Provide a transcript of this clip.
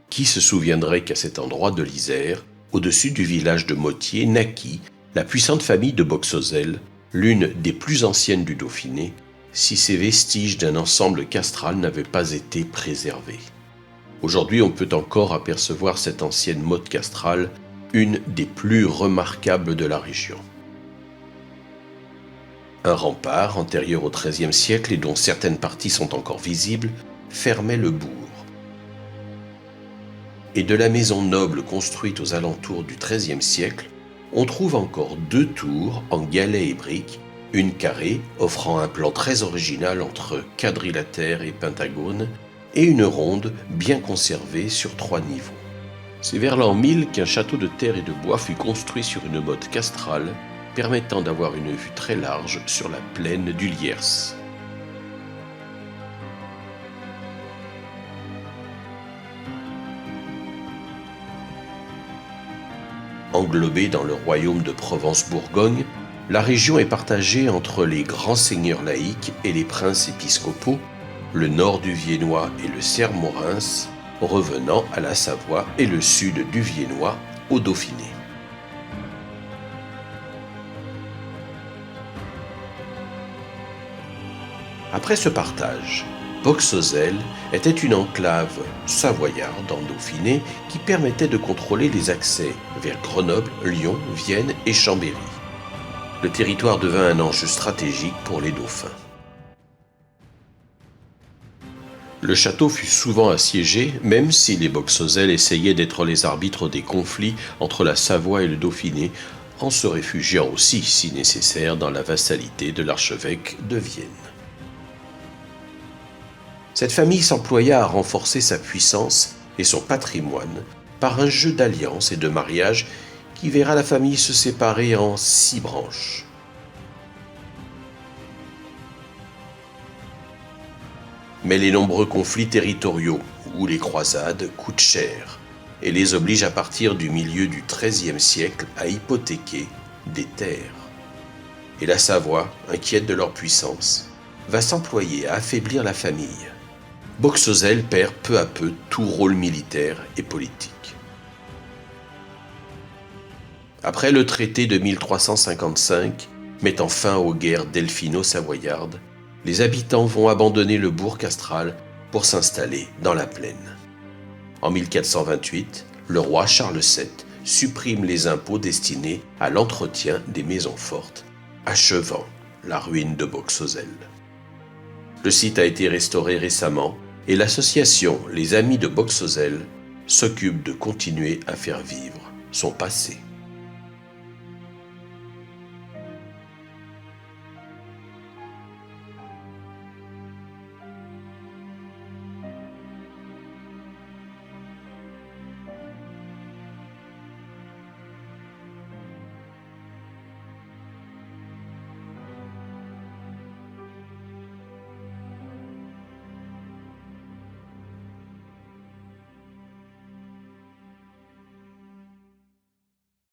Qui se souviendrait qu'à cet endroit de l'Isère, au-dessus du village de Motier, naquit la puissante famille de Boxozel, l'une des plus anciennes du Dauphiné, si ces vestiges d'un ensemble castral n'avaient pas été préservés. Aujourd'hui, on peut encore apercevoir cette ancienne motte castrale, une des plus remarquables de la région. Un rempart, antérieur au XIIIe siècle et dont certaines parties sont encore visibles, fermait le bourg. Et de la maison noble construite aux alentours du XIIIe siècle, on trouve encore 2 tours en galets et briques, une carrée offrant un plan très original entre quadrilatère et pentagone, et une ronde bien conservée sur 3 niveaux. C'est vers l'an 1000 qu'un château de terre et de bois fut construit sur une motte castrale, permettant d'avoir une vue très large sur la plaine du Liers. Englobée dans le royaume de Provence-Bourgogne, la région est partagée entre les grands seigneurs laïcs et les princes épiscopaux, le nord du Viennois et le Sermorens, revenant à la Savoie et le sud du Viennois au Dauphiné. Après ce partage, Boxozel était une enclave savoyarde en Dauphiné qui permettait de contrôler les accès vers Grenoble, Lyon, Vienne et Chambéry. Le territoire devint un enjeu stratégique pour les dauphins. Le château fut souvent assiégé, même si les Boxozel essayaient d'être les arbitres des conflits entre la Savoie et le Dauphiné, en se réfugiant aussi, si nécessaire, dans la vassalité de l'archevêque de Vienne. Cette famille s'employa à renforcer sa puissance et son patrimoine par un jeu d'alliances et de mariages qui verra la famille se séparer en 6 branches. Mais les nombreux conflits territoriaux ou les croisades coûtent cher et les obligent à partir du milieu du XIIIe siècle à hypothéquer des terres. Et la Savoie, inquiète de leur puissance, va s'employer à affaiblir la famille. Boxozel perd peu à peu tout rôle militaire et politique. Après le traité de 1355, mettant fin aux guerres delphino-savoyardes, les habitants vont abandonner le bourg castral pour s'installer dans la plaine. En 1428, le roi Charles VII supprime les impôts destinés à l'entretien des maisons fortes, achevant la ruine de Boxozel. Le site a été restauré récemment et l'association Les Amis de Boxozel s'occupe de continuer à faire vivre son passé.